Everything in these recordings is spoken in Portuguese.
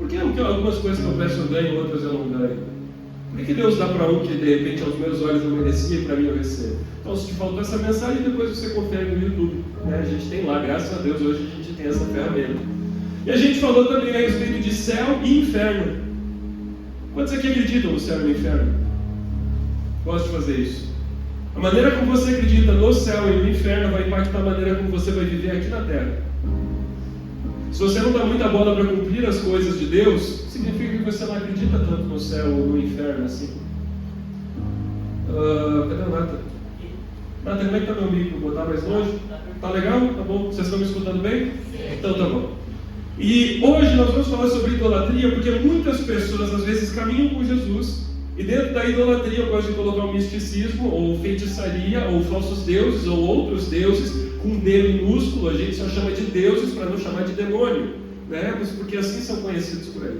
Por que algumas coisas que eu peço eu ganho, outras eu não ganho? Por que Deus dá para um que de repente aos meus olhos não merecia e para mim eu recebo? Então, se te faltou essa mensagem, depois você confere no YouTube, né? A gente tem lá, graças a Deus, hoje a gente tem essa ferramenta. E a gente falou também a respeito de céu e inferno. Quantos aqui acreditam no céu e no inferno? Gosto de fazer isso. A maneira como você acredita no céu e no inferno vai impactar a maneira como você vai viver aqui na terra. Se você não dá muita bola para cumprir as coisas de Deus, significa que você não acredita tanto no céu ou no inferno assim. Cadê o Nathan? Nathan, como é que está meu micro? Vou botar mais longe? Tá legal? Tá bom? Vocês estão me escutando bem? Então tá bom. E hoje nós vamos falar sobre idolatria, porque muitas pessoas às vezes caminham com Jesus, e dentro da idolatria eu gosto de colocar o misticismo, ou feitiçaria, ou falsos deuses, ou outros deuses, com D minúsculo. A gente só chama de deuses para não chamar de demônio, né? Porque assim são conhecidos por aí.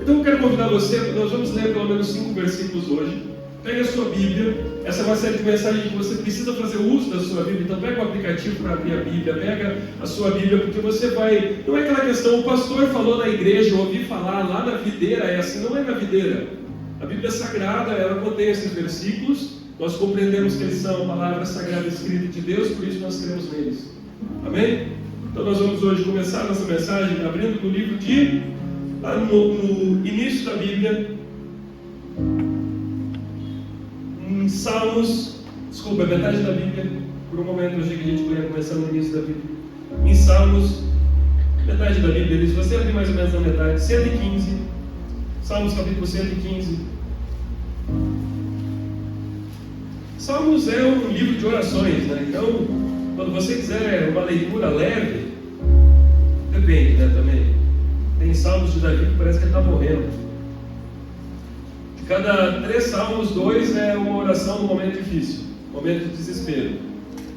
Então eu quero convidar você, nós vamos ler pelo menos 5 versículos hoje. Pegue a sua Bíblia, essa é uma série de mensagens que você precisa fazer uso da sua Bíblia, então pega o aplicativo para abrir a Bíblia, pega a sua Bíblia, porque você vai, não é aquela questão, o pastor falou na igreja, eu ouvi falar lá na videira, é assim, não é na videira. A Bíblia é sagrada, ela contém esses versículos, nós compreendemos que eles são a palavra sagrada escrita de Deus, por isso nós cremos neles. Amém? Então nós vamos hoje começar nossa mensagem abrindo no livro de, lá no início da Bíblia, em Salmos, desculpa, metade da Bíblia, por um momento eu achei que a gente ia começar no início da Bíblia. Em Salmos, metade da Bíblia, se você abrir mais ou menos na metade, 115, Salmos capítulo 115. Salmos é um livro de orações, né? Então, quando você quiser uma leitura leve, depende, né, também. Tem Salmos de Davi que parece que ele está morrendo. De cada 3 salmos, 2 é uma oração no momento difícil, momento de desespero.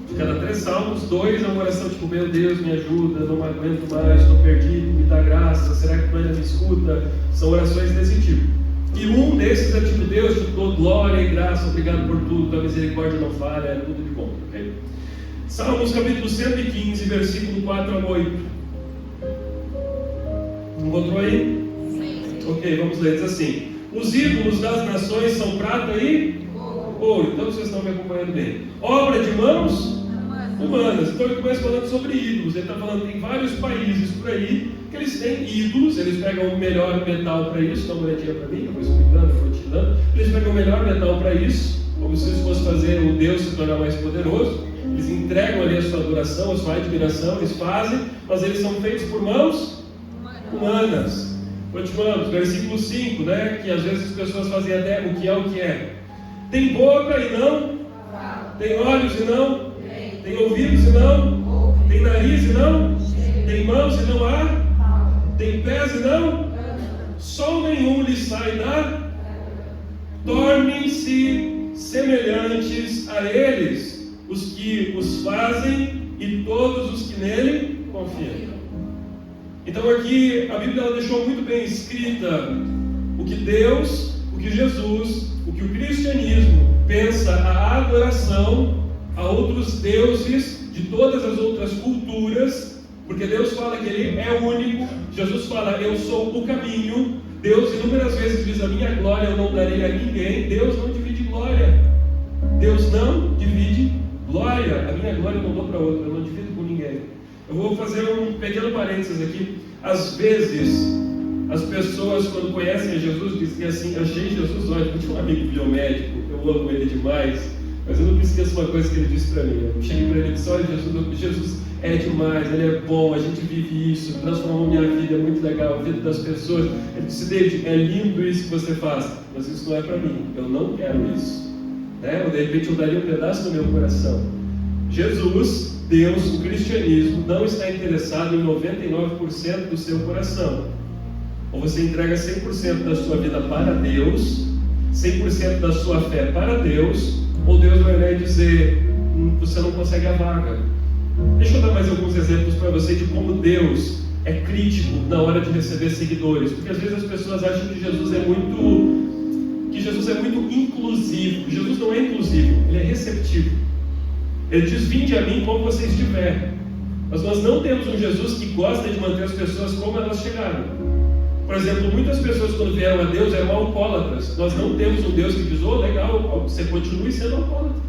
De cada 3 salmos, 2 é uma oração tipo, meu Deus, me ajuda, não me aguento mais, estou perdido, me dá graça, será que tu ainda me escuta? São orações desse tipo. E um desses é tipo, Deus, te dou glória e graça, obrigado por tudo, tua misericórdia não falha, é tudo de bom, ok? Salmos capítulo 115, versículo 4 a 8. Encontrou aí? Sim. Ok, vamos ler, diz assim: os ídolos das nações são prata e ouro. Então vocês estão me acompanhando bem. Obra de mãos humanas. Então ele começa falando sobre ídolos. Ele está falando que tem vários países por aí que eles têm ídolos. Eles pegam o melhor metal para isso. Dá uma olhadinha para mim, eu vou explicando, eu vou te dando. Eles pegam o melhor metal para isso, como se eles fossem fazer o Deus se tornar mais poderoso. Eles entregam ali a sua adoração, a sua admiração. Eles fazem, mas eles são feitos por mãos humanas. Continuamos, versículo 5, né? Que às vezes as pessoas fazem até o que é. Tem boca e não tem olhos e não tem ouvidos e não tem nariz e não tem mãos e não há, tem pés e não, sol nenhum lhe sai da. Tornem-se semelhantes a eles os que os fazem e todos os que nele confiam. Então aqui a Bíblia ela deixou muito bem escrita o que Deus, o que Jesus, o que o cristianismo pensa a adoração a outros deuses de todas as outras culturas, porque Deus fala que Ele é único, Jesus fala, eu sou o caminho, Deus inúmeras vezes diz, a minha glória eu não darei a ninguém. Deus não divide glória, Deus não divide glória, a minha glória eu não dou para outra, eu não divido com ninguém. Eu vou fazer um pequeno parênteses aqui. Às vezes, as pessoas, quando conhecem a Jesus, dizem assim, eu achei Jesus ótimo. Eu tinha um amigo biomédico, eu amo ele demais, mas eu nunca esqueço uma coisa que ele disse para mim. Eu cheguei para ele e disse, olha, Jesus é demais, ele é bom, a gente vive isso, transformou minha vida, é muito legal, a vida das pessoas. Ele disse, David, é lindo isso que você faz, mas isso não é para mim, eu não quero isso. Né? Ou de repente eu daria um pedaço do meu coração. Jesus, Deus, o cristianismo, não está interessado em 99% do seu coração. Ou você entrega 100% da sua vida para Deus, 100% da sua fé para Deus, ou Deus vai dizer, você não consegue a vaga. Deixa eu dar mais alguns exemplos para você de como Deus é crítico na hora de receber seguidores. Porque às vezes as pessoas acham que Jesus é muito inclusivo. Jesus não é inclusivo, ele é receptivo. Ele diz, vinde a mim como você estiver. Mas nós não temos um Jesus que gosta de manter as pessoas como elas chegaram. Por exemplo, muitas pessoas quando vieram a Deus eram alcoólatras. Nós não temos um Deus que diz, legal, você continue sendo alcoólatra.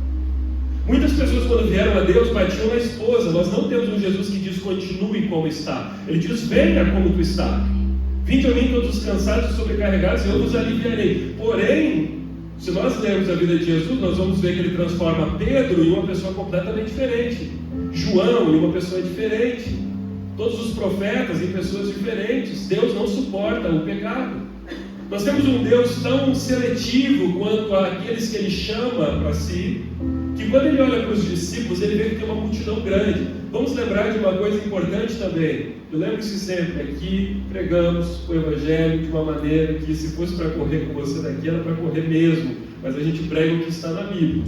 Muitas pessoas quando vieram a Deus batiam na esposa. Nós não temos um Jesus que diz, continue como está. Ele diz, venha como tu está. Vinde a mim todos os cansados e sobrecarregados, e eu vos aliviarei. Porém, se nós lermos a vida de Jesus, nós vamos ver que ele transforma Pedro em uma pessoa completamente diferente, João em uma pessoa diferente, todos os profetas em pessoas diferentes. Deus não suporta o pecado. Nós temos um Deus tão seletivo quanto aqueles que ele chama para si, que quando ele olha para os discípulos, ele vê que tem uma multidão grande. Vamos lembrar de uma coisa importante também. Eu lembro-se sempre, aqui pregamos o Evangelho de uma maneira que, se fosse para correr com você daqui, era para correr mesmo. Mas a gente prega o que está na Bíblia,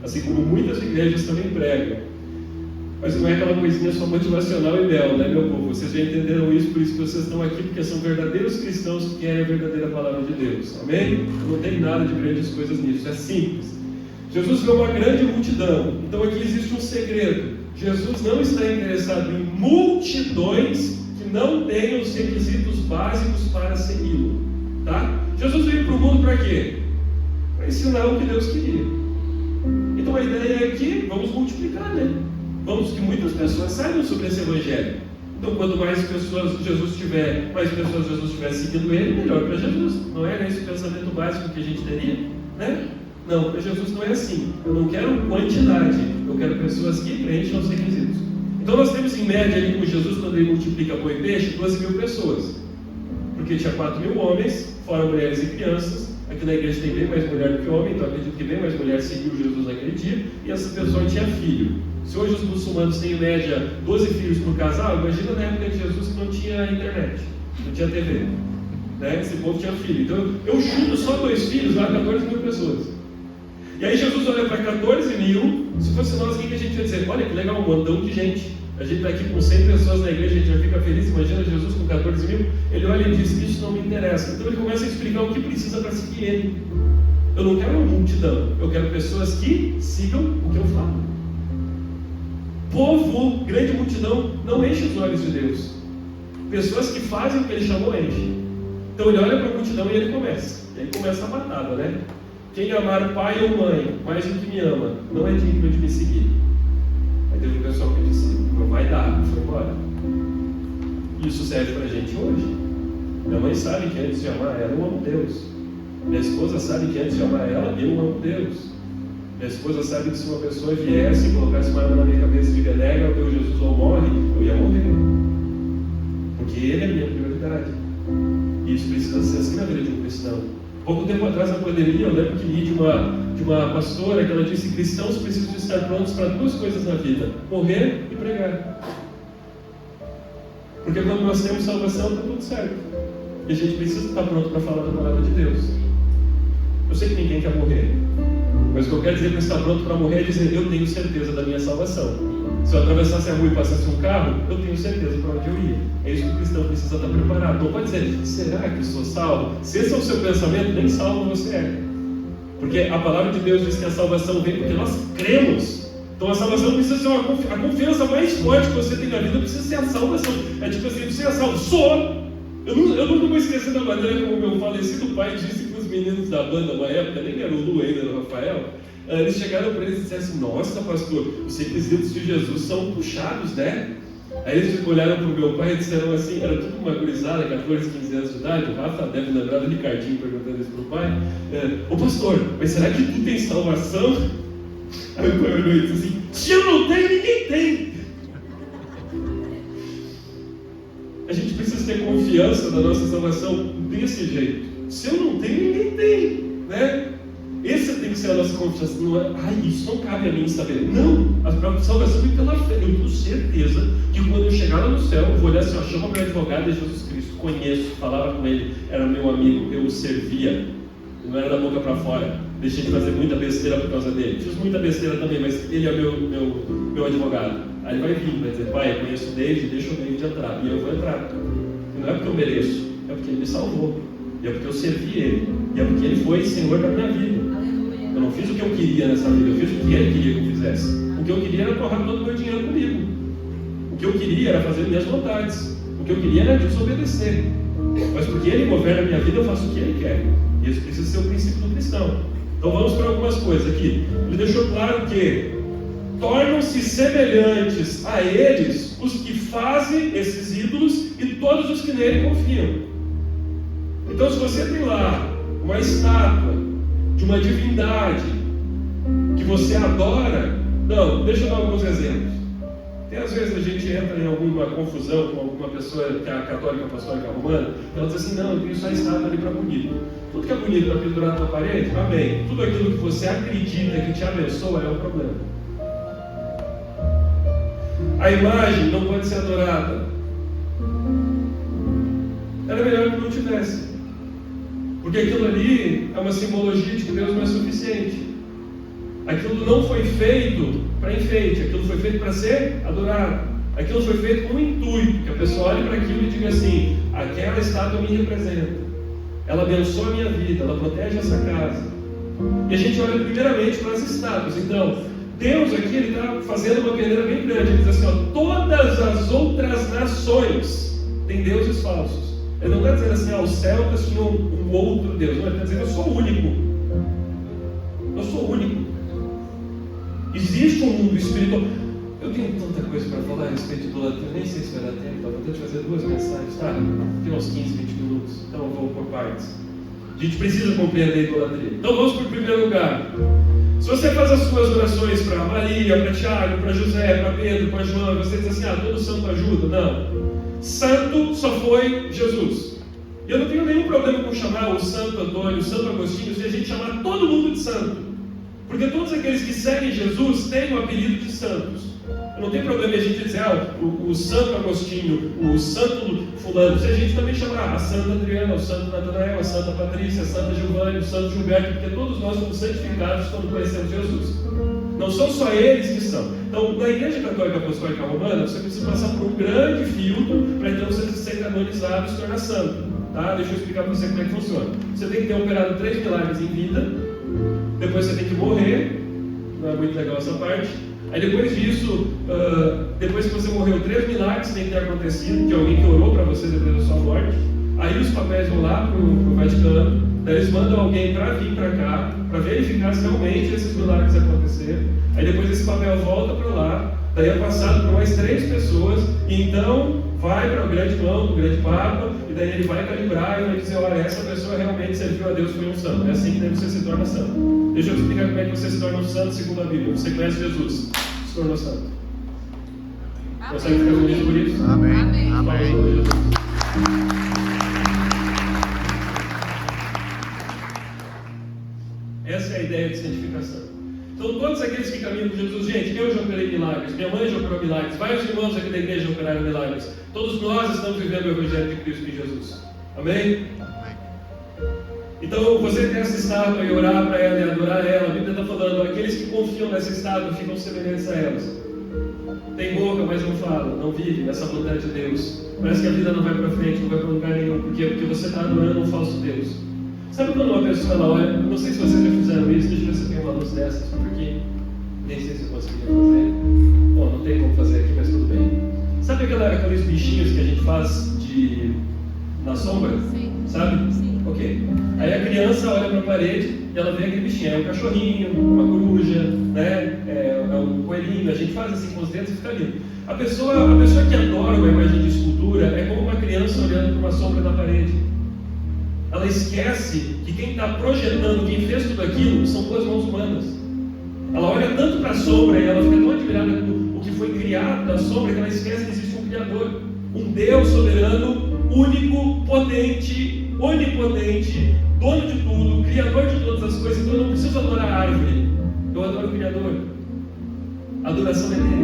assim como muitas igrejas também pregam. Mas não é aquela coisinha só motivacional e bela, né, meu povo? Vocês já entenderam isso, por isso que vocês estão aqui, porque são verdadeiros cristãos que querem a verdadeira palavra de Deus. Amém? Não tem nada de grandes coisas nisso, é simples. Jesus vê uma grande multidão. Então aqui existe um segredo. Jesus não está interessado em multidões que não tenham os requisitos básicos para segui-lo. Tá? Jesus veio para o mundo para quê? Para ensinar o que Deus queria. Então a ideia é que vamos multiplicar, né? Vamos que muitas pessoas saibam sobre esse Evangelho. Então quanto mais pessoas Jesus tiver seguindo ele, melhor para Jesus. Não é esse o pensamento básico que a gente teria? Né? Não, para Jesus não é assim. Eu não quero quantidade, eu quero pessoas que preencham os requisitos. Então nós temos em média ali com Jesus, quando ele multiplica pão e peixe, 12.000 pessoas. Porque tinha 4.000 homens, fora mulheres e crianças. Aqui na igreja tem bem mais mulher do que homem, então acredito que bem mais mulher seguiu Jesus naquele dia. E essa pessoa tinha filho. Se hoje os muçulmanos têm em média 12 filhos por casal, imagina na época de Jesus que não tinha internet, não tinha TV. Né? Esse povo tinha filho. Então eu chuto só 2 filhos, lá 14.000 pessoas. E aí Jesus olha para 14.000, se fosse nós, o que a gente ia dizer? Olha que legal, um montão de gente. A gente está aqui com 100 pessoas na igreja, a gente já fica feliz, imagina Jesus com 14.000. Ele olha e diz, isso não me interessa. Então ele começa a explicar o que precisa para seguir ele. Eu não quero uma multidão, eu quero pessoas que sigam o que eu falo. Povo, grande multidão, não enche os olhos de Deus. Pessoas que fazem o que ele chamou, enche. Então ele olha para a multidão e ele começa. E aí começa a batalha, né? Quem amar pai ou mãe mais do que me ama, não é digno de me seguir. Aí teve um pessoal que disse, não vai dar, e foi embora. Isso serve para a gente hoje. Minha mãe sabe que antes de amar ela, eu amo Deus. Minha esposa sabe que antes de amar ela, eu amo Deus. Minha esposa sabe que se uma pessoa viesse e colocasse uma arma na minha cabeça e diga, nega o teu Jesus ou morre, eu ia morrer. Porque ele é a minha prioridade. E isso precisa ser assim na vida de um cristão. Pouco tempo atrás, na pandemia, eu lembro que li de uma pastora que ela disse, cristãos precisam estar prontos para 2 coisas na vida, morrer e pregar. Porque quando nós temos salvação, está tudo certo. E a gente precisa estar pronto para falar da palavra de Deus. Eu sei que ninguém quer morrer, mas o que eu quero dizer com estar pronto para morrer é dizer, eu tenho certeza da minha salvação. Se eu atravessasse a rua e passasse um carro, eu tenho certeza para onde eu ia. É isso que o cristão precisa estar preparado. Não pode dizer, será que eu sou salvo? Se esse é o seu pensamento, nem salvo você é. Porque a palavra de Deus diz que a salvação vem porque nós cremos. Então a salvação precisa ser a confiança mais forte que você tem na vida, precisa ser a salvação. É tipo assim, você é salvo, sou! Eu nunca vou esquecer da maneira como meu falecido pai disse para os meninos da banda na época, nem era o Lu ainda, era o Rafael. Eles chegaram para eles e disseram assim, nossa pastor, os requisitos de Jesus são puxados, né? Aí eles olharam para o meu pai e disseram assim, era tudo uma gurizada, 14, 15 anos de idade, o Rafa deve lembrar do Ricardinho perguntando isso para o pai, ô pastor, mas será que tu tem salvação? Aí o pai olhou e disse assim, se eu não tenho, ninguém tem. A gente precisa ter confiança na nossa salvação desse jeito. Se eu não tenho, ninguém tem, né? Essa tem que ser a nossa confiança. Não é, isso não cabe a mim saber. Não, a salvação vem pela fé. Eu tenho certeza que quando eu chegar lá no céu, eu vou olhar assim, chama meu advogado, é Jesus Cristo, conheço, falava com ele, era meu amigo, eu o servia. Não era da boca para fora. Deixei de fazer muita besteira por causa dele. Fiz muita besteira também, mas ele é meu advogado. Aí ele vai vir, vai dizer, pai, eu conheço o David, deixa o David entrar. E eu vou entrar. E não é porque eu mereço, é porque ele me salvou. E é porque eu servi ele. E é porque ele foi Senhor da minha vida. Eu não fiz o que eu queria nessa vida, eu fiz o que ele queria que eu fizesse. O que eu queria era torrar todo o meu dinheiro comigo. O que eu queria era fazer minhas vontades. O que eu queria era desobedecer. mas porque Ele governa a minha vida, eu faço o que Ele quer. E isso precisa ser o princípio do cristão. Então vamos para algumas coisas aqui. Ele deixou claro que tornam-se semelhantes a eles os que fazem esses ídolos e todos os que nele confiam. Então, se você tem lá uma estátua de uma divindade que você adora, não, deixa eu dar alguns exemplos. Tem às vezes a gente entra em alguma confusão com alguma pessoa que é católica, apostólica, romana, ela diz assim, não, eu tenho só a estátua ali para bonito. Tudo que é bonito para pendurar na tua parede, amém. Tudo aquilo que você acredita que te abençoa é o problema. A imagem não pode ser adorada. Era melhor que não tivesse. Porque aquilo ali é uma simbologia de que Deus não é suficiente. Aquilo não foi feito para enfeite, aquilo foi feito para ser adorado. Aquilo foi feito com um intuito, que a pessoa olhe para aquilo e diga assim, aquela estátua me representa. Ela abençoa a minha vida, ela protege essa casa. E a gente olha primeiramente para as estátuas. Então, Deus aqui está fazendo uma peneira bem grande. Ele diz assim, ó, todas as outras nações têm deuses falsos. Ele não está dizendo assim, os celtas tinham um outro Deus. Não, ele está dizendo, eu sou único. Eu sou único. Existe um mundo espiritual. Eu tenho tanta coisa para falar a respeito de idolatria, nem sei se vai dar tempo, vou tentar fazer 2 mensagens, tá? Tem uns 15, 20 minutos, então eu vou por partes. A gente precisa compreender a idolatria. Então vamos para o primeiro lugar. Se você faz as suas orações para Maria, para Tiago, para José, para Pedro, para João, você diz assim, todo santo ajuda? Não. Santo só foi Jesus. E eu não tenho nenhum problema com chamar o Santo Antônio, o Santo Agostinho, se a gente chamar todo mundo de santo. Porque todos aqueles que seguem Jesus têm o apelido de santos. Não tem problema a gente dizer, o Santo Agostinho, o Santo Fulano. Se a gente também chamar a Santa Adriana, o Santo Natanael, a Santa Patrícia, a Santa Giovanni, o Santo Gilberto, porque todos nós somos santificados quando conhecemos Jesus. Não são só eles que são. Então, na Igreja Católica Apostólica Romana, você precisa passar por um grande filtro para então você ser canonizado e se tornar santo. Tá? Deixa eu explicar para você como é que funciona. Você tem que ter operado 3 milagres em vida. Depois você tem que morrer, não é muito legal essa parte. Aí depois disso, depois que você morreu, 3 milagres tem que ter acontecido, de alguém que orou para você depois da sua morte. Aí os papéis vão lá para o Vaticano, daí eles mandam alguém para vir para cá, para verificar se realmente esses milagres aconteceram. Aí depois esse papel volta para lá, daí é passado por mais 3 pessoas, e então vai para o grande irmão, o grande papa, e daí ele vai calibrar e vai dizer, olha, essa pessoa realmente serviu a Deus, foi um santo. É assim que você se torna santo. Deixa eu te explicar como é que você se torna um santo segundo a Bíblia. Você conhece Jesus, se tornou santo. Consegue ficar feliz por isso? Amém. Amém. Essa é a ideia de santificação. Então, todos aqueles que caminham com Jesus, gente, eu já operei milagres, minha mãe já operou milagres, vários irmãos aqui da igreja já operaram milagres. Todos nós estamos vivendo o Evangelho de Cristo em Jesus. Amém? Então, você tem essa estátua e orar para ela e adorar ela, a Bíblia está falando, aqueles que confiam nessa estátua ficam semelhantes a elas. Tem boca, mas não fala, não vive nessa vontade de Deus. Parece que a vida não vai para frente, não vai para lugar nenhum. Por quê? Porque você está adorando um falso Deus. Sabe quando uma pessoa ela olha, não sei se vocês já fizeram isso, deixa eu ver se tem uma luz dessas por aqui. Nem sei se eu conseguiria fazer. Bom, não tem como fazer aqui, mas tudo bem. Sabe aqueles bichinhos que a gente faz na sombra? Sim. Sabe? Sim. Ok. Aí a criança olha para a parede e ela vê aquele bichinho. É um cachorrinho, uma coruja, né? É um coelhinho. A gente faz assim com os dedos e fica lindo. A pessoa que adora uma imagem de escultura é como uma criança olhando para uma sombra na parede. Ela esquece que quem está projetando, quem fez tudo aquilo, são 2 mãos humanas. Ela olha tanto para a sombra e ela fica tão admirada com o que foi criado da sombra que ela esquece que existe um Criador, um Deus soberano, único, potente, onipotente, dono de tudo, Criador de todas as coisas. Então eu não preciso adorar a árvore, eu adoro o Criador. A adoração é dele.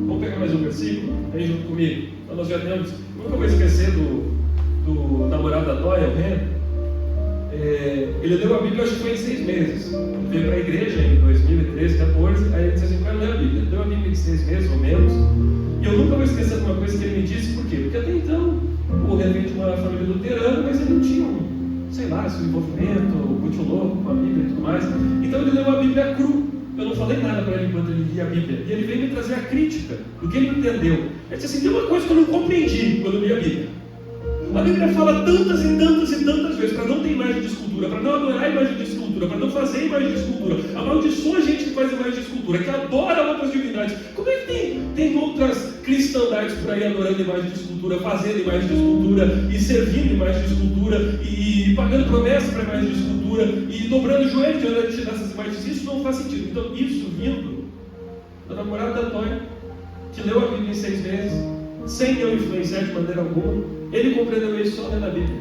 Vamos pegar mais um versículo? Vem junto comigo. Então nós já temos. Nunca vou esquecer do namorado da Dóia, o Ren. Ele leu a Bíblia, acho que foi em 6 meses. Ele veio para a igreja em 2013, 14. Aí ele disse assim: eu quero ler a Bíblia. Ele leu a Bíblia em 6 meses ou menos. E eu nunca vou esquecer de uma coisa que ele me disse. Por quê? Porque até então o Ren veio de uma família luterana, mas ele não tinha sei lá, seu envolvimento muito louco com a Bíblia e tudo mais. Então ele leu a Bíblia cru. Eu não falei nada para ele enquanto ele lia a Bíblia. E ele veio me trazer a crítica do que ele entendeu. Ele disse assim: tem uma coisa que eu não compreendi quando eu li a Bíblia. A Bíblia fala tantas e tantas e tantas vezes para não ter imagem de escultura, para não adorar imagem de escultura, para não fazer imagem de escultura. Amaldiçoa a gente que faz imagem de escultura, que adora outras divindades. Como é que tem outras cristandades por aí adorando imagem de escultura, fazendo imagem de escultura e servindo imagem de escultura e pagando promessa para imagem de escultura e dobrando o joelho diante dessas imagens? Isso não faz sentido. Então, isso vindo do namorado da Antônia, que leu a Bíblia em 6 meses, sem eu influenciar de maneira alguma, ele compreendeu isso só lendo a Bíblia,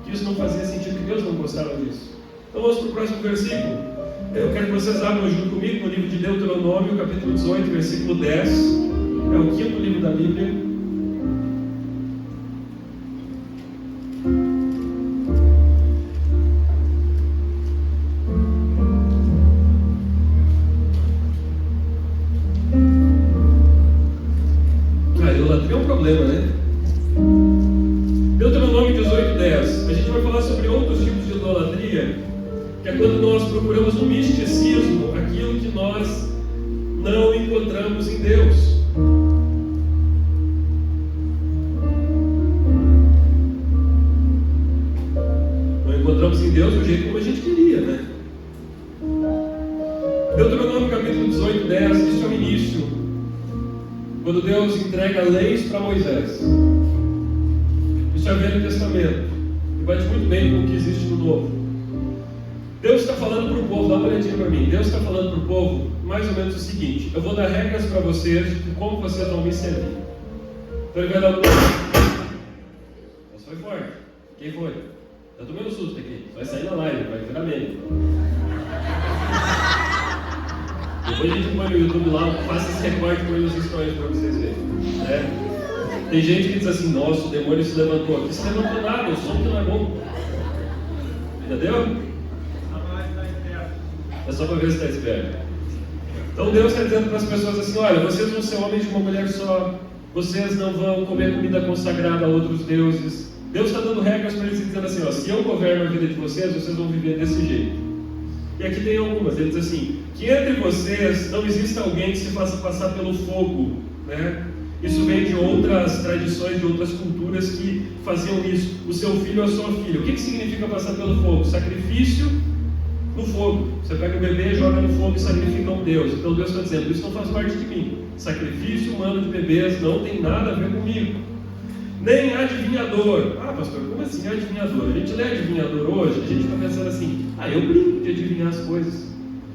que isso não fazia sentido, que Deus não gostava disso. Então vamos para o próximo versículo. Eu quero que vocês abram junto comigo no livro de Deuteronômio, capítulo 18, versículo 10. É o 5º livro da Bíblia. Idolatria é um problema, né? Deuteronômio 18, 10. A gente vai falar sobre outros tipos de idolatria, que é quando nós procuramos no misticismo aquilo que nós não encontramos em Deus. Não encontramos em Deus do jeito como a gente queria, né? Deuteronômio capítulo 18, 10. Isso é o início, quando Deus entrega leis para Moisés. Isso é o Velho Testamento, e bate muito bem com o que existe no Novo. Deus está falando para o povo, dá uma olhadinha para mim. Deus está falando para o povo mais ou menos o seguinte: eu vou dar regras para vocês de como vocês vão me servir. Então ele vai dar um... Mas foi forte. Quem foi? Eu tomei um susto aqui. Vai sair na live, vai virar meme. Depois a gente põe no YouTube lá, faça esse recorte e põe nos stories para vocês verem. Tem gente que diz assim: nossa, o demônio se levantou. Aqui se levantou nada, o som que não é bom. Entendeu? É só para ver se está esperto. Então Deus está dizendo para as pessoas assim: olha, vocês vão ser homens de uma mulher só, vocês não vão comer comida consagrada a outros deuses. Deus está dando regras para eles, dizendo assim: ó, se eu governo a vida de vocês, vocês vão viver desse jeito. E aqui tem algumas. Ele diz assim: que entre vocês não exista alguém que se faça passar pelo fogo, né? Isso vem de outras tradições, de outras culturas que faziam isso. O seu filho ou a sua filha. O que significa passar pelo fogo? Sacrifício no fogo. Você pega o bebê, joga no fogo e sacrifica um Deus. Então Deus está dizendo: isso não faz parte de mim. Sacrifício humano de bebês não tem nada a ver comigo. Nem adivinhador. Ah, pastor, como assim adivinhador? A gente lê adivinhador hoje, a gente fica pensando assim: ah, eu brinco de adivinhar as coisas.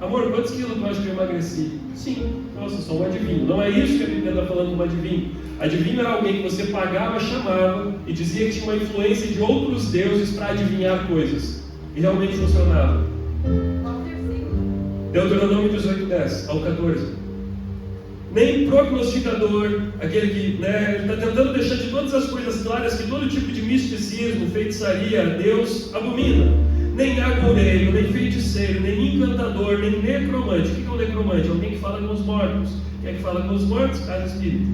Amor, quantos quilos tu acha que eu emagreci? Sim, nossa, sou um adivinho. Não é isso que a Bíblia está falando como adivinho. Adivinho era alguém que você pagava, chamava e dizia que tinha uma influência de outros deuses para adivinhar coisas. E realmente funcionava. Deuteronômio 18, 10 ao 14. Nem prognosticador, aquele que está tentando deixar de todas as coisas claras que todo tipo de misticismo, feitiçaria, Deus abomina. Nem agoureiro, nem feiticeiro, nem encantador, nem necromante. O que é um necromante? É alguém que fala com os mortos. Quem é que fala com os mortos? Casa espírita.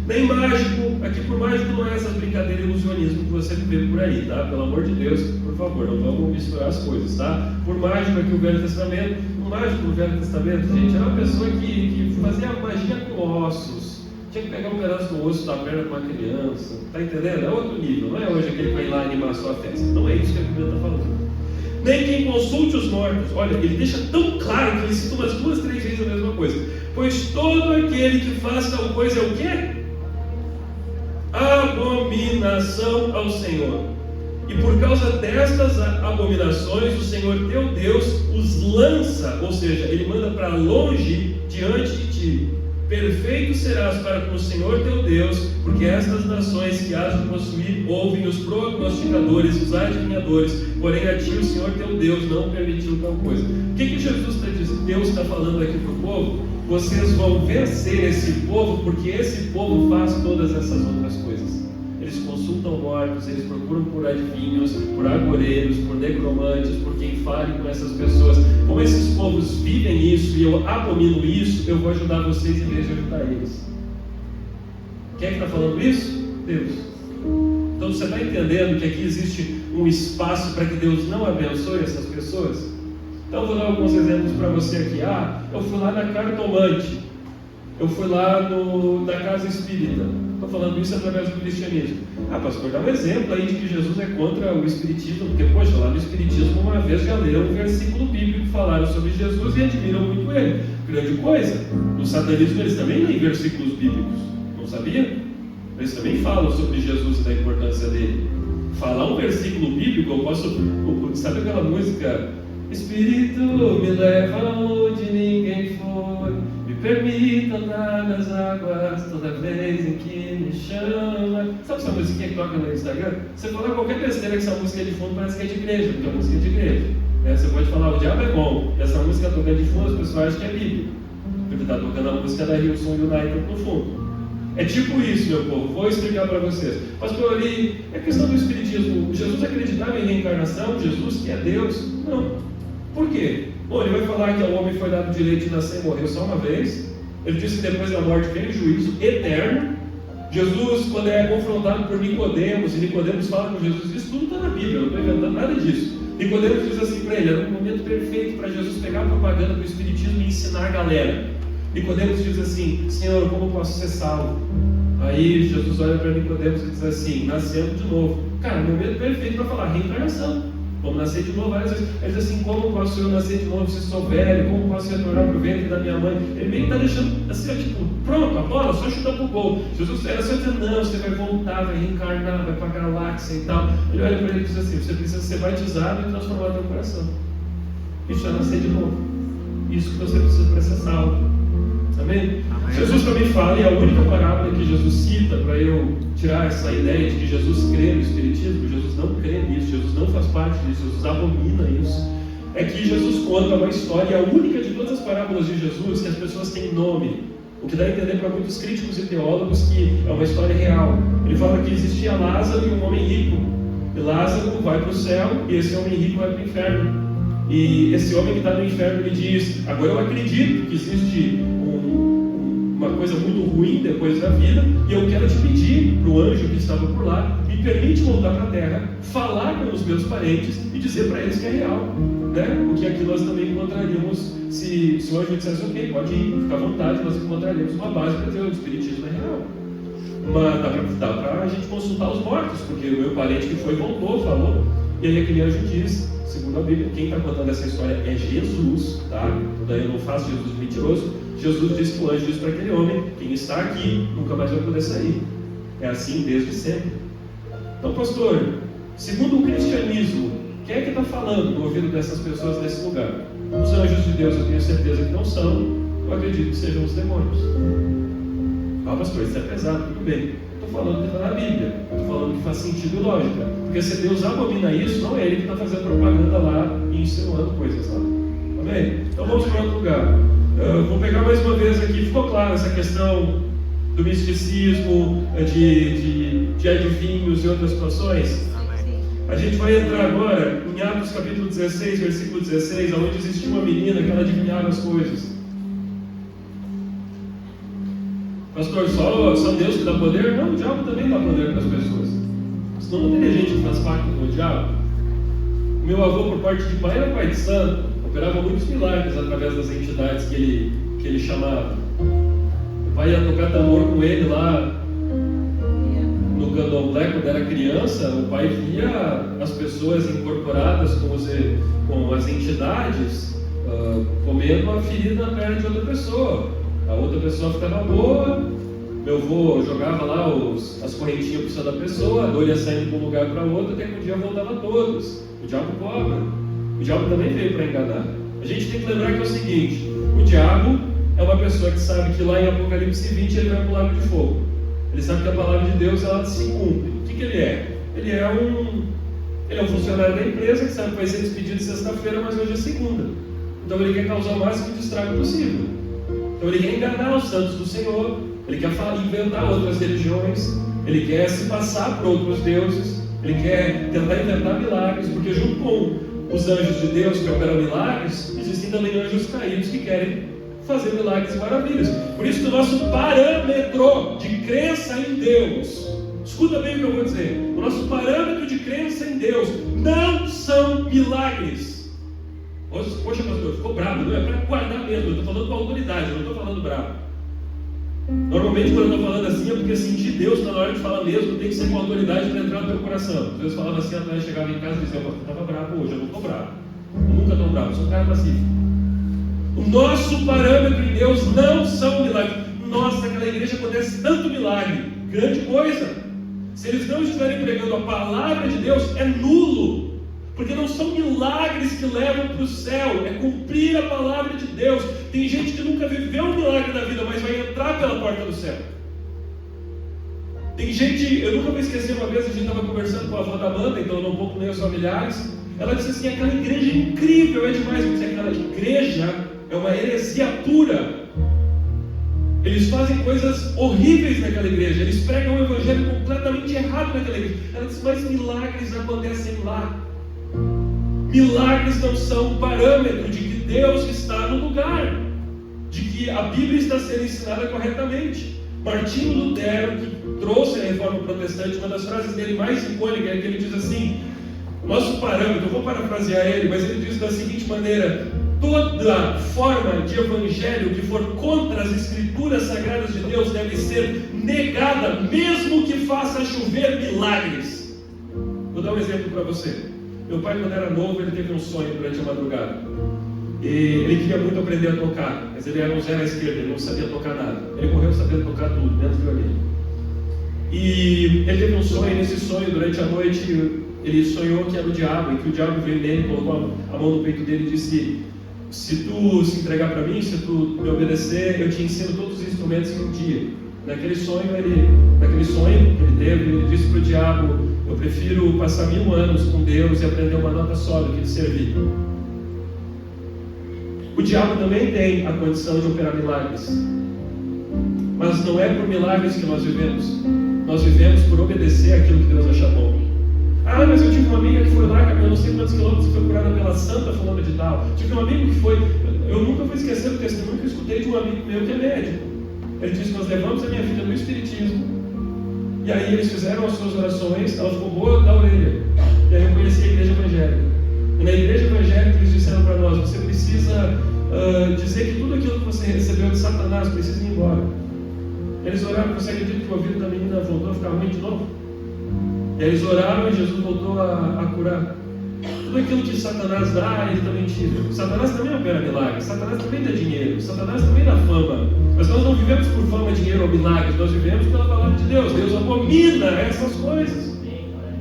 Nem mágico. Aqui por mágico não é essas brincadeiras e ilusionismo que você vê por aí, tá? Pelo amor de Deus, por favor, não vamos misturar as coisas, tá? Por mágico aqui o Velho Testamento. Um mágico no Velho Testamento, gente, era uma pessoa que fazia magia com ossos. Tinha que pegar um pedaço do osso da perna de uma criança. Tá entendendo? É outro nível. Não é hoje aquele que vai lá animar a sua festa. Não é isso que a Bíblia está falando. Nem quem consulte os mortos. Olha, ele deixa tão claro que ele cita umas 2, 3 vezes a mesma coisa. Pois todo aquele que faz tal coisa é o quê? Abominação ao Senhor. E por causa destas abominações, o Senhor teu Deus os lança, ou seja, ele manda para longe diante de ti. Perfeito serás para com o Senhor teu Deus, porque estas nações que has de possuir ouvem os prognosticadores, os adivinhadores, porém a ti o Senhor teu Deus não permitiu tal coisa. O que Jesus está dizendo? Deus está falando aqui para o povo: vocês vão vencer esse povo, porque esse povo faz todas essas outras coisas. Eles consultam mortos, eles procuram por adivinhos, por agoreiros, por necromantes, por quem fale com essas pessoas. Como esses povos vivem isso e eu abomino isso, eu vou ajudar vocês em vez de ajudar eles. Quem é que está falando isso? Deus. Então você está entendendo que aqui existe um espaço para que Deus não abençoe essas pessoas? Então eu vou dar alguns exemplos para você aqui. Eu fui lá na cartomante. eu fui lá na casa espírita. Estou falando isso através do cristianismo. Pastor, dá um exemplo aí de que Jesus é contra o espiritismo, porque, poxa, lá no espiritismo uma vez já leram um versículo bíblico, falaram sobre Jesus e admiram muito ele. Grande coisa. No satanismo eles também leem versículos bíblicos, não sabia? Eles também falam sobre Jesus e da importância dele. Falar um versículo bíblico, eu posso... Sabe aquela música? Espírito me leva onde ninguém foi, me permita andar nas águas toda vez em que me chama. Sabe essa musiquinha que toca no Instagram? Você fala qualquer besteira que essa música é de fundo, parece que é de igreja, porque é música de igreja. Você pode falar, o diabo é bom, e essa música tocando de fundo, as pessoas acham que é bíblica, porque está tocando a música da Hillsong United no fundo. É tipo isso, meu povo. Vou explicar para vocês. Pastor, ali é questão do espiritismo. Jesus acreditava em reencarnação? Jesus, que é Deus? Não. Por quê? Bom, ele vai falar que ao homem foi dado o direito de nascer e morrer só uma vez. Ele disse que depois da morte vem o juízo eterno. Jesus, quando é confrontado por Nicodemos, e Nicodemos fala com Jesus, isso tudo está na Bíblia, eu não estou inventando nada disso. Nicodemos diz assim para ele, era um momento perfeito para Jesus pegar a propaganda do espiritismo e ensinar a galera. Nicodemos diz assim, Senhor, como posso ser salvo? Aí Jesus olha para Nicodemos e diz assim, nascendo de novo. Cara, um momento perfeito para falar reencarnação. Vamos nascer de novo várias vezes. Ele diz assim, como posso eu nascer de novo se sou velho? Como posso retornar para o ventre da minha mãe? Ele meio que está deixando assim, tipo, pronto, a bola, só chuta para o gol. Jesus era só dizer, não, você vai voltar, vai reencarnar, vai para a galáxia e tal. Ele olha para ele e diz assim, você precisa ser batizado e transformar teu coração. Isso é nascer de novo. Isso que você precisa para ser salvo. Amém? Amém? Jesus também fala, e a única parábola que Jesus cita para eu tirar essa ideia de que Jesus crê no espiritismo, Jesus não crê nisso, Jesus não faz parte disso, Jesus abomina isso, é que Jesus conta uma história, a única de todas as parábolas de Jesus, que as pessoas têm nome, o que dá a entender para muitos críticos e teólogos que é uma história real. Ele fala que existia Lázaro e um homem rico, e Lázaro vai para o céu e esse homem rico vai para o inferno. E esse homem que está no inferno lhe diz, agora eu acredito que existe uma coisa muito ruim depois da vida, e eu quero te pedir para o anjo que estava por lá, me permite voltar para a terra, falar com os meus parentes e dizer para eles que é real, né? Porque aqui nós também encontraríamos, se o anjo dissesse, ok, pode ir, fica à vontade, nós encontraríamos uma base para dizer, o espiritismo é real. Mas dá para a gente consultar os mortos, porque o meu parente que foi voltou, falou, e aí aquele anjo diz, segundo a Bíblia, quem está contando essa história é Jesus, tá? Daí eu não faço Jesus mentiroso. Jesus disse que o anjo disse para aquele homem, quem está aqui nunca mais vai poder sair. É assim desde sempre. Então, pastor, segundo o cristianismo, quem é que está falando no ouvido dessas pessoas nesse lugar? Os anjos de Deus eu tenho certeza que não são, eu acredito que sejam os demônios. Pastor, isso é pesado, tudo bem. Estou falando que está na Bíblia, estou falando que faz sentido e lógica. Porque se Deus abomina isso, não é Ele que está fazendo propaganda lá e insinuando coisas lá. Amém? Então vamos para outro lugar. Vou pegar mais uma vez aqui, ficou claro essa questão do misticismo, de adivinhos e outras situações? A gente vai entrar agora em Atos capítulo 16, versículo 16, onde existia uma menina que ela adivinhava as coisas. Pastor, só Deus que dá poder? Não, o diabo também dá poder para as pessoas. Senão não teria gente que faz pacto com o diabo. O meu avô, por parte de pai, era pai de santo, operava muitos milagres através das entidades que ele chamava. O pai ia tocar tambor com ele lá no candomblé quando era criança. O pai via as pessoas incorporadas com as entidades comendo a ferida na perna de outra pessoa. A outra pessoa ficava boa, meu avô jogava lá as correntinhas por cima da pessoa, a dor ia saindo de um lugar para outro, até que um dia voltava todos. O diabo cobra. O diabo também veio para enganar. A gente tem que lembrar que é o seguinte, o diabo é uma pessoa que sabe que lá em Apocalipse 20 ele vai para o lago de fogo. Ele sabe que a palavra de Deus ela se cumpre. O que ele é? Ele é um funcionário da empresa que sabe que vai ser despedido sexta-feira, mas hoje é segunda. Então ele quer causar o máximo de estrago possível. Então ele quer enganar os santos do Senhor, ele quer inventar outras religiões, ele quer se passar por outros deuses, ele quer tentar inventar milagres, porque junto com os anjos de Deus que operam milagres, existem também anjos caídos que querem fazer milagres e maravilhas. Por isso que o nosso parâmetro de crença em Deus, escuta bem o que eu vou dizer, o nosso parâmetro de crença em Deus não são milagres. Poxa, pastor, ficou bravo, não é para guardar mesmo, eu estou falando com autoridade, eu não estou falando bravo. Normalmente quando eu estou falando assim é porque sentir Deus está na hora de falar mesmo, tem que ser com autoridade para entrar no teu coração. Deus falava assim, até chegava em casa e dizia, eu estava bravo hoje, eu não estou bravo. Eu nunca estou bravo, eu sou um cara pacífico. O nosso parâmetro em Deus não são milagres. Nossa, naquela igreja acontece tanto milagre, grande coisa. Se eles não estiverem pregando a palavra de Deus, é nulo. Porque não são milagres que levam para o céu, é cumprir a palavra de Deus. Tem gente que nunca viveu um milagre na vida, mas vai entrar pela porta do céu. Tem gente, eu nunca vou esquecer, uma vez a gente estava conversando com a avó da Amanda, então eu não vou com nem os familiares. Ela disse assim, aquela igreja é incrível, é demais. Eu disse, aquela igreja é uma heresia pura. Eles fazem coisas horríveis naquela igreja, eles pregam o evangelho completamente errado naquela igreja. Ela disse, mas milagres acontecem lá. Milagres não são parâmetro de que Deus está no lugar, de que a Bíblia está sendo ensinada corretamente. Martinho Lutero, que trouxe a reforma protestante, uma das frases dele mais icônicas é que ele diz assim, nosso parâmetro, eu vou parafrasear ele, mas ele diz da seguinte maneira, toda forma de evangelho que for contra as escrituras sagradas de Deus deve ser negada, mesmo que faça chover milagres. Vou dar um exemplo para você. Meu pai, quando era novo, ele teve um sonho durante a madrugada. E ele queria muito aprender a tocar, mas ele era um zero à esquerda, ele não sabia tocar nada. Ele morreu sabendo tocar tudo, menos violino. E ele teve um sonho, e nesse sonho, durante a noite, ele sonhou que era o diabo, e que o diabo veio nele, colocou a mão no peito dele e disse, se tu se entregar para mim, se tu me obedecer, eu te ensino todos os instrumentos em um dia. Naquele sonho que ele teve, ele disse para o diabo, eu prefiro passar 1000 anos com Deus e aprender uma nota só do que te servir. O diabo também tem a condição de operar milagres, mas não é por milagres que nós vivemos. Nós vivemos por obedecer aquilo que Deus acha bom. Ah, mas eu tive uma amiga que foi lá, caminhou não sei quantos quilômetros e foi curada pela santa fulana de tal. Tive um amigo que foi, eu nunca vou esquecer o testemunho que eu escutei de um amigo meu que é médico. Ele disse, nós levamos a minha filha no espiritismo, e aí eles fizeram as suas orações, ela ficou boa da orelha. E aí eu conheci a igreja evangélica. E na igreja evangélica eles disseram para nós, você precisa dizer que tudo aquilo que você recebeu de Satanás precisa ir embora. Eles oraram, você acredita que o ouvido da menina voltou a ficar ruim de novo? E eles oraram e Jesus voltou a curar. Tudo aquilo que Satanás dá, ele também tira. Satanás também opera milagres, Satanás também dá dinheiro, Satanás também dá fama. Mas nós não vivemos por fama, dinheiro ou milagres, nós vivemos pela palavra de Deus. Deus abomina essas coisas.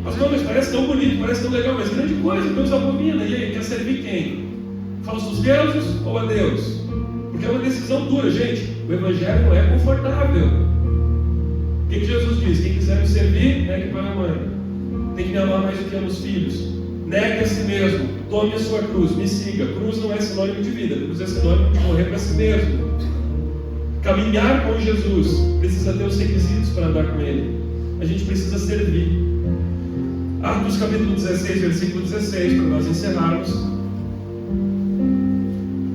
Mas parece tão bonito, parece tão legal, mas grande coisa, Deus abomina. E aí, quer servir quem? Falsos deuses ou a Deus? Porque é uma decisão dura, gente. O evangelho não é confortável. O que Jesus diz? Quem quiser me servir, negue para a mãe. Tem que me amar mais do que ama os filhos. Negue a si mesmo, tome a sua cruz, me siga. Cruz não é sinônimo de vida, cruz é sinônimo de morrer para si mesmo. Caminhar com Jesus precisa ter os requisitos para andar com Ele. A gente precisa servir. Atos capítulo 16, versículo 16, para nós encerrarmos.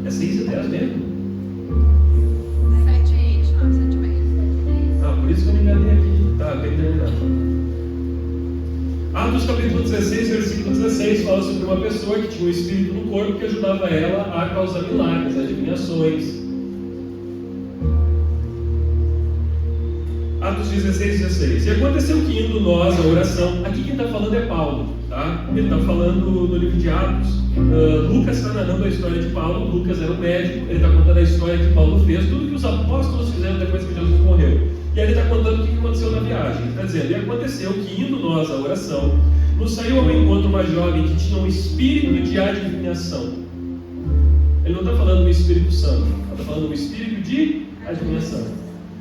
É 6 e 10 mesmo? 7 e 7 e meio. Ah, por isso que eu me enganei aqui. Tá, bem terminado. Atos capítulo 16, versículo 16 fala sobre uma pessoa que tinha um espírito no corpo que ajudava ela a causar milagres, adivinhações. Atos 16, 16. E aconteceu que indo nós a oração, aqui quem está falando é Paulo, tá? Ele está falando no livro de Atos. Lucas está narrando a história de Paulo. Lucas era um médico, ele está contando a história que Paulo fez, tudo que os apóstolos fizeram depois que Jesus morreu. E aí ele está contando o que aconteceu na viagem. Ele está dizendo, e aconteceu que indo nós à oração, nos saiu ao encontro uma jovem que tinha um espírito de adivinhação. Ele não está falando do Espírito Santo, ele está falando do espírito de adivinhação.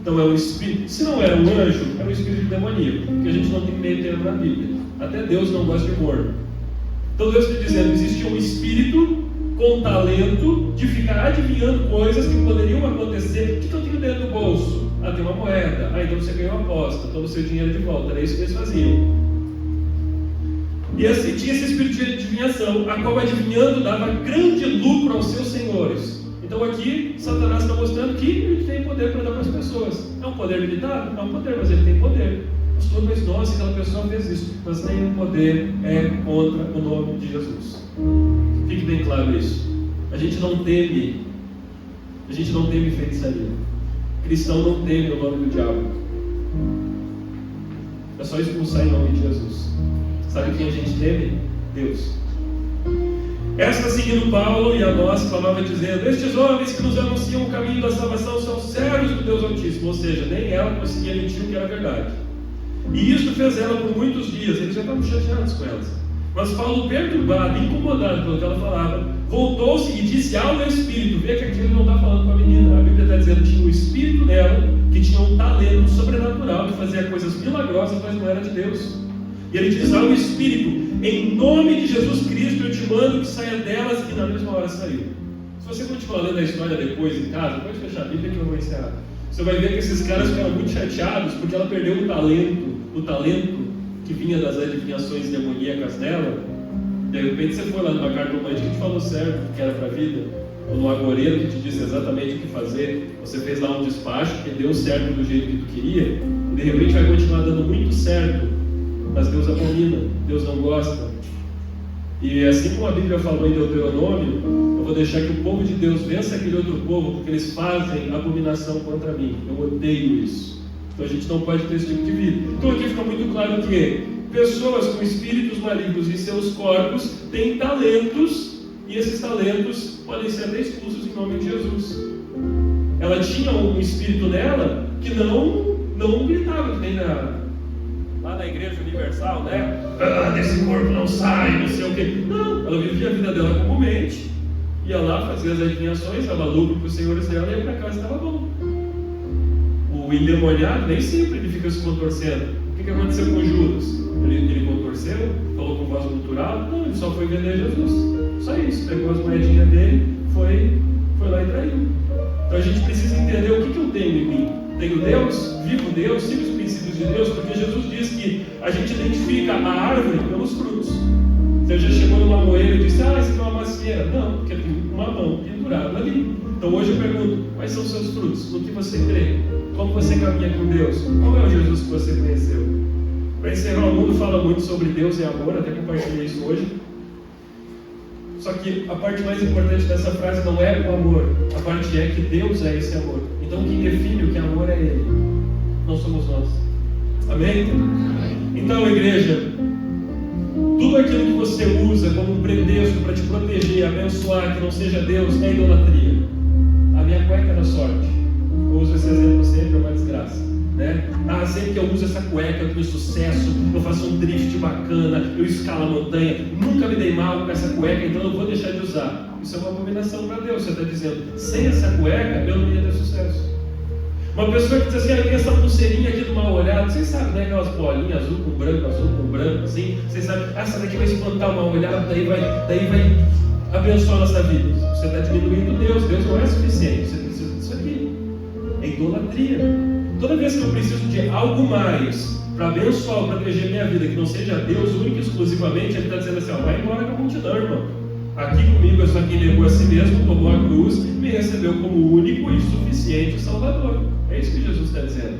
Então é um espírito, se não era um anjo, era um espírito demoníaco, porque a gente não tem meio termo na Bíblia. Até Deus não gosta de morto. Então Deus está dizendo, existia um espírito com talento de ficar adivinhando coisas que poderiam acontecer. O que eu tenho dentro do bolso? Ah, tem uma moeda. Ah, então você ganhou a aposta, toma o seu dinheiro de volta. Era isso que eles faziam. E assim, tinha esse espírito de adivinhação, a qual adivinhando dava grande lucro aos seus senhores. Então aqui, Satanás está mostrando que ele tem poder para dar para as pessoas. É um poder limitado? É um poder, mas ele tem poder. Pastor, mas nossa, aquela pessoa fez isso. Mas nenhum poder é contra o nome de Jesus. Fique bem claro isso. A gente não teme feitiçaria. Cristão não teme o nome do diabo. É só expulsar em nome de Jesus. Sabe quem a gente teme? Deus. Esta, seguindo Paulo e a nós, clamava dizendo: estes homens que nos anunciam o caminho da salvação são servos do Deus Altíssimo. Ou seja, nem ela conseguia mentir o que era verdade. E isto fez ela por muitos dias. Eles já estavam chateados com elas. Mas Paulo, perturbado, incomodado pelo que ela falava, voltou-se e disse ao Espírito. Vê que aqui ele não está falando com a menina. A Bíblia está dizendo que tinha um Espírito nela, que tinha um talento sobrenatural de fazer coisas milagrosas, mas não era de Deus. E ele diz ao Espírito: em nome de Jesus Cristo eu te mando que saia delas, e na mesma hora saiu. Se você continuar lendo a história depois em casa, pode fechar a Bíblia que eu vou encerrar. Você vai ver que esses caras ficaram muito chateados porque ela perdeu o talento que vinha das adivinhações demoníacas dela. De repente você foi lá numa cartomante que te falou certo, que era para a vida, ou no agoreiro que te disse exatamente o que fazer. Você fez lá um despacho que deu certo do jeito que tu queria, e de repente vai continuar dando muito certo, mas Deus abomina, Deus não gosta. E assim como a Bíblia falou em Deuteronômio, eu vou deixar que o povo de Deus vença aquele outro povo, porque eles fazem abominação contra mim. Eu odeio isso. Então a gente não pode ter esse tipo de vida. Então aqui fica muito claro que pessoas com espíritos malignos em seus corpos têm talentos, e esses talentos podem ser até expulsos em nome de Jesus. Ela tinha um espírito nela que não gritava, que nem lá na Igreja Universal, né? Desse corpo não sai, não sei o quê. Não, ela vivia a vida dela comumente, ia lá, fazia as adivinhações, dava lucro para os senhores dela e ia para casa, estava bom. O endemoniado nem sempre ele fica se contorcendo. O que aconteceu com Judas? Ele contorceu, falou com voz cultural? Não, ele só foi vender Jesus. Só isso, pegou as moedinhas dele, foi lá e traiu. Então a gente precisa entender o que eu tenho em mim. Tenho Deus, vivo Deus, sigo os princípios de Deus, porque Jesus diz que a gente identifica a árvore pelos frutos. Você já chegou no mamoeiro e disse: isso aqui é uma macieira. Não, porque tem uma mão pendurada ali. Então hoje eu pergunto: quais são os seus frutos? No que você crê? Como você caminha com Deus? Qual é o Jesus que você conheceu? Para encerrar, o mundo fala muito sobre Deus e amor, até compartilhei isso hoje. Só que a parte mais importante dessa frase não é o amor, a parte é que Deus é esse amor. Então quem define o que é amor é Ele, não somos nós. Amém? Então, igreja, tudo aquilo que você usa como um pretexto para te proteger, abençoar, que não seja Deus, é idolatria. A minha cueca da sorte, eu uso esse exemplo sempre, é uma desgraça, né? Sempre que eu uso essa cueca, eu tenho sucesso, eu faço um drift bacana, eu escalo a montanha, nunca me dei mal com essa cueca, então eu vou deixar de usar. Isso é uma abominação para Deus. Você está dizendo: sem essa cueca eu não ia ter sucesso. Uma pessoa que diz assim: eu tenho essa pulseirinha aqui do mal olhado. Vocês sabem, né? Aquelas bolinhas azul com branco, assim. Vocês sabem, essa daqui vai espantar o mal olhado, daí vai abençoar a nossa vida. Você está diminuindo Deus. Deus não é suficiente. Você precisa disso aqui. É idolatria. Toda vez que eu preciso de algo mais para abençoar ou proteger minha vida, que não seja Deus único e exclusivamente, Ele está dizendo assim: vai embora com a multidão, irmão. Aqui comigo é só quem negou a si mesmo, tomou a cruz, me recebeu como único e suficiente Salvador. É isso que Jesus está dizendo.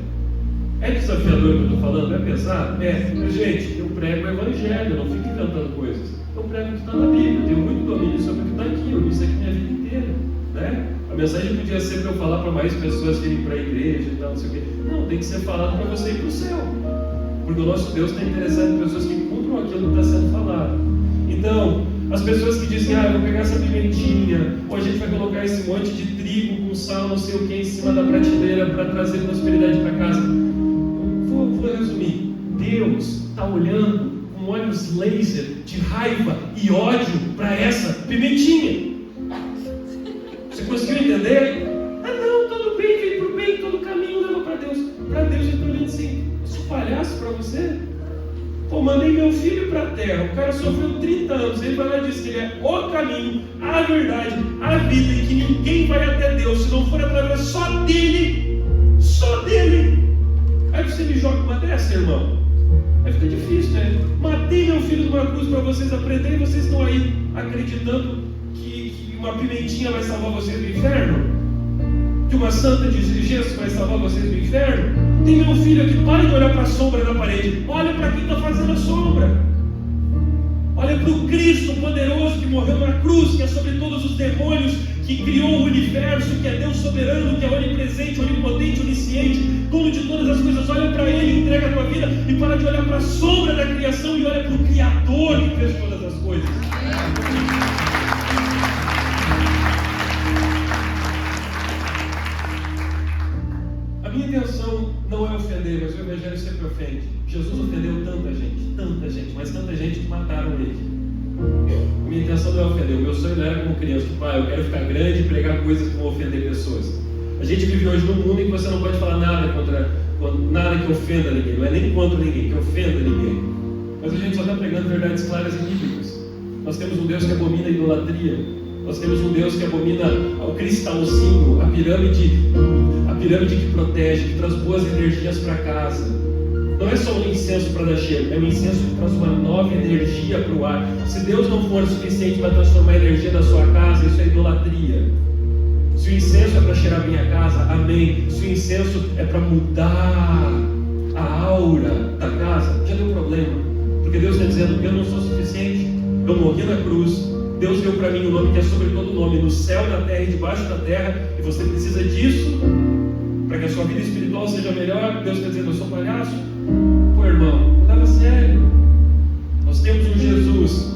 É desafiador o que eu estou falando? É pesado? Mas gente, eu prego o Evangelho, eu não fico inventando coisas. Eu prego o que está na Bíblia, eu tenho muito domínio sobre o que está aqui, eu li isso aqui minha vida inteira, né? A mensagem podia ser para eu falar para mais pessoas que irem para a igreja e tal, não sei o quê. Não, tem que ser falado para você ir para o céu. Porque o nosso Deus está interessado em pessoas que cumpram aquilo que está sendo falado. Então, as pessoas que dizem: eu vou pegar essa pimentinha, ou a gente vai colocar esse monte de trigo com sal, não sei o que, em cima da prateleira para trazer prosperidade para casa. Vou resumir. Deus está olhando com olhos laser de raiva e ódio para essa pimentinha. Você conseguiu entender? Não, tudo bem, vem para o bem, todo caminho leva para Deus. Para Deus eu estou olhando assim: eu sou palhaço para você? Pô, mandei meu filho para a terra, o cara sofreu 30 anos, ele vai lá e diz que ele é o caminho, a verdade, a vida, e que ninguém vai até Deus se não for através só dele. Aí você me joga uma dessa, irmão? Aí fica difícil, né? Matei meu filho numa cruz para vocês aprenderem, e vocês estão aí acreditando que uma pimentinha vai salvar vocês do inferno? Que uma santa de gesso vai salvar vocês do inferno? Tem meu filho aqui, para de olhar para a sombra da parede, olha para quem está fazendo a sombra. Olha Olha para o Cristo poderoso que morreu na cruz, que é sobre todos os demônios, que criou o universo, que é Deus soberano, que é onipresente, onipotente, onisciente, dono de todas as coisas. Olha para Ele e entrega a tua vida, e para de olhar para a sombra da criação e olha para o Criador que fez todas as coisas. A minha intenção não é ofender, mas o Evangelho sempre ofende. Jesus ofendeu tanta gente, mas tanta gente que mataram Ele. A minha intenção não é ofender. O meu sonho não era como criança, que pai, eu quero ficar grande e pregar coisas que vão ofender pessoas. A gente vive hoje num mundo em que você não pode falar nada nada que ofenda ninguém, não é nem contra ninguém, que ofenda ninguém. Mas a gente só está pregando verdades claras e bíblicas. Nós temos um Deus que abomina a idolatria. Nós temos um Deus que abomina o cristalzinho, a pirâmide que protege, que traz boas energias para casa. Não é só um incenso para dar cheiro, é um incenso que traz uma nova energia para o ar. Se Deus não for suficiente para transformar a energia da sua casa, isso é idolatria. Se o incenso é para cheirar minha casa, amém. Se o incenso é para mudar a aura da casa, já deu problema. Porque Deus está dizendo, eu não sou suficiente, eu morri na cruz, Deus deu para mim o nome que é sobre todo nome, no céu, na terra e debaixo da terra, e você precisa disso para que a sua vida espiritual seja melhor. Deus está dizendo, eu sou palhaço? Pô, irmão, não leva a sério. Nós temos um Jesus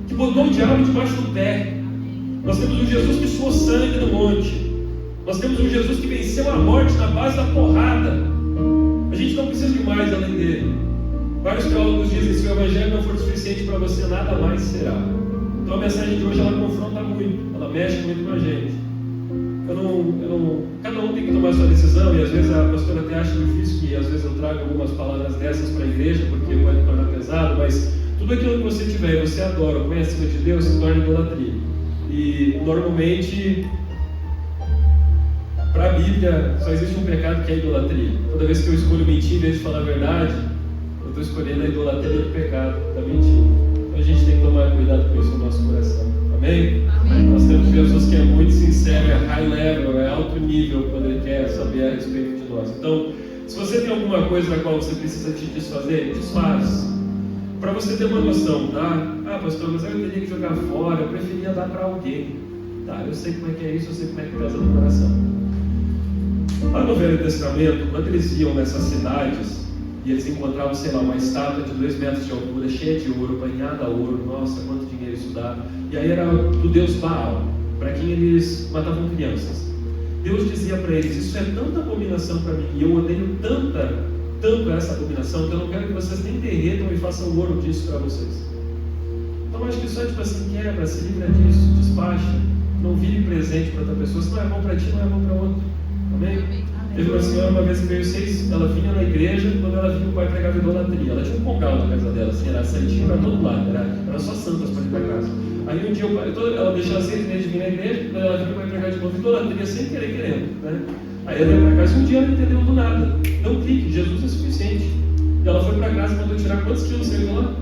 que botou o diabo debaixo do pé. Nós temos um Jesus que suou sangue no monte. Nós temos um Jesus que venceu a morte na base da porrada. A gente não precisa de mais além dele. Vários teólogos dizem, se o Evangelho não for suficiente para você, nada mais será. Então a mensagem de hoje, ela confronta muito, ela mexe muito com a gente. Cada um tem que tomar a sua decisão, e às vezes a pastora até acha difícil que às vezes eu trago algumas palavras dessas para a igreja, porque pode tornar pesado, mas tudo aquilo que você tiver e você adora, põe acima de Deus, se torna idolatria. E normalmente, para a Bíblia, só existe um pecado que é a idolatria. Toda vez que eu escolho mentir em vez de falar a verdade, eu estou escolhendo a idolatria do pecado, da mentira. Então a gente tem que tomar cuidado com isso no nosso coração. Amém? Amém. Nós temos Jesus que é muito sincero, é high level, é alto nível quando Ele quer saber a respeito de nós. Então, se você tem alguma coisa da qual você precisa te desfazer, desfaz. Para você ter uma noção, tá? Ah, pastor, mas eu teria que jogar fora, eu preferia dar para alguém. Tá, eu sei como é que é isso, eu sei como é que pesa no coração. Lá no Velho Testamento, quando eles iam nessas cidades, e eles encontravam, sei lá, uma estátua de 2 metros de altura, cheia de ouro, banhada a ouro, nossa, quanto dinheiro isso dá. E aí era do deus Baal, para quem eles matavam crianças. Deus dizia para eles, isso é tanta abominação para mim, e eu odeio tanto essa abominação, que eu não quero que vocês nem derretam e façam ouro disso para vocês. Então acho que só tipo assim, quebra, se livra disso, despacha, não vire presente para outra pessoa, se não é bom para ti, não é bom para outro. Amém? Teve uma senhora uma vez que veio ela vinha na igreja, quando ela viu o pai pregar idolatria. Ela tinha um pongal na casa dela, assim, era santinho para todo lado, era só santas para ir para casa. Aí um dia ela deixou 6 meses de vir na igreja, quando ela viu o pai pregar de novo idolatria, sem querer querendo, né? Aí ela veio para casa e um dia ela entendeu do nada. Não clique, Jesus é suficiente. E ela foi para casa e mandou tirar quantos quilos você viu lá?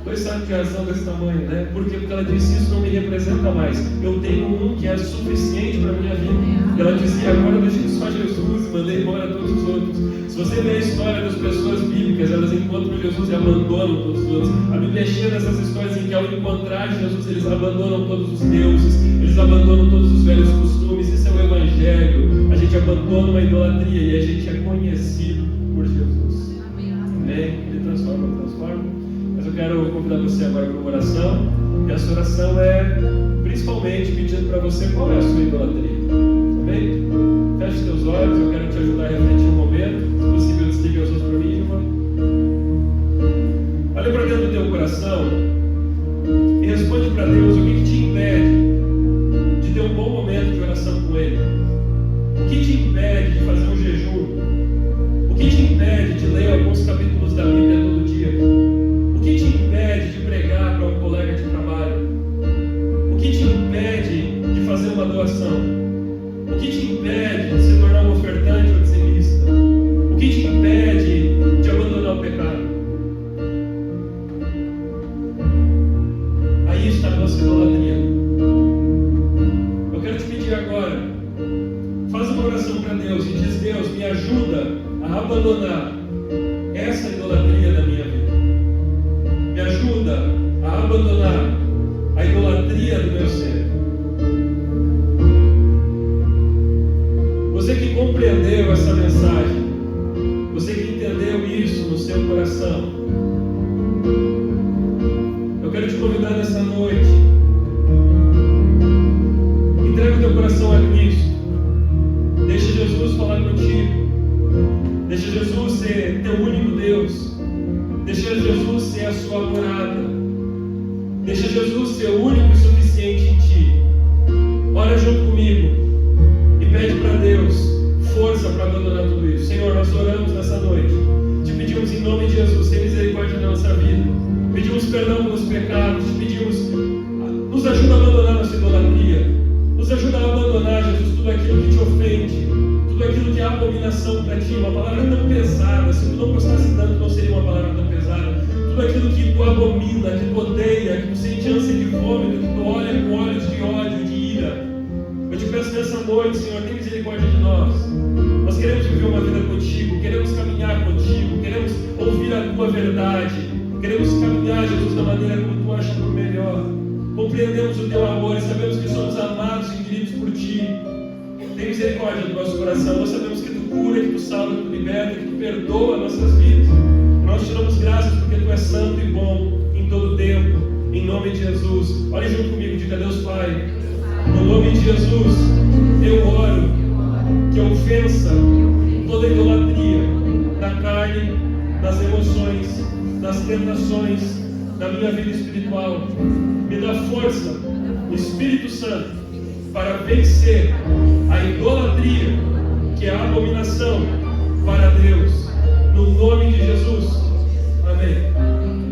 2 sacos de ração desse tamanho, né? Por quê? Porque ela disse, isso não me representa mais. Eu tenho um que é suficiente para a minha vida. E ela dizia, agora eu deixei só Jesus e mandei embora todos os outros. Se você vê a história das pessoas bíblicas, elas encontram Jesus e abandonam todos os outros. A Bíblia é cheia dessas histórias em que ao encontrar Jesus, eles abandonam todos os deuses, eles abandonam todos os velhos costumes. Isso é o Evangelho. A gente abandona uma idolatria e a gente é conhecido por Jesus. Amém? Ele transforma. Mas eu quero convidar você agora para uma oração. E essa oração é principalmente pedindo para você qual é a sua idolatria. Amém? Feche teus olhos, eu quero te ajudar a refletir um momento. Se possível, desligue os olhos para mim, irmão. Olha para dentro do teu coração e responde para Deus o que te impede de ter um bom momento de oração com Ele. O que te impede de fazer um jejum? O que te impede de ler alguns capítulos da Bíblia todo dia? O que te impede de pregar para um colega de trabalho? O que te impede de fazer uma doação? O que te impede de se tornar um ofertante ou dizimista? O que te impede de abandonar o pecado? Aí está a nossa idolatria. Eu quero te pedir agora, faz uma oração para Deus e diz, Deus, me ajuda a abandonar essa idolatria da minha vida. Me ajuda abandonar a idolatria do meu ser. Você que compreendeu essa mensagem, você que entendeu isso no seu coração, eu quero te convidar nessa noite. Entrega o teu coração a Cristo. Deixa Jesus falar contigo. Deixa Jesus ser teu único Deus. Deixa Jesus ser a sua morada. Deixa Jesus ser o único e suficiente em ti. Ora junto comigo e pede para Deus força para abandonar tudo isso. Senhor, nós oramos nessa noite. Te pedimos em nome de Jesus, tenha misericórdia na nossa vida. Pedimos perdão pelos pecados. Te pedimos, nos ajuda a abandonar nossa idolatria. Nos ajuda a abandonar, Jesus, tudo aquilo que te ofende. Tudo aquilo que é abominação para ti. Uma palavra tão pesada. Se tu não gostasse tanto, não seria uma palavra tão pesada. Tudo aquilo que tu abomina, que tu odeia, que tu sente ânsia de vômito, que tu olha com olhos de ódio, de ira. Eu te peço nessa noite, Senhor, tenha misericórdia de nós. Nós queremos viver uma vida contigo, queremos caminhar contigo, queremos ouvir a tua verdade, queremos caminhar, Jesus, da maneira como tu achas por melhor. Compreendemos o teu amor e sabemos que somos amados e queridos por ti. Tenha misericórdia do nosso coração. Nós sabemos que tu cura, que tu salva, que tu liberta, que tu perdoa nossas vidas. Nós te damos graças porque tu és santo e bom em todo tempo. Em nome de Jesus. Olhe junto comigo, diga: Deus Pai, no nome de Jesus, eu oro que eu vença toda idolatria na carne, nas emoções, nas tentações, na minha vida espiritual. Me dá força, Espírito Santo, para vencer a idolatria, que é a abominação para Deus. No nome de Jesus. Amém.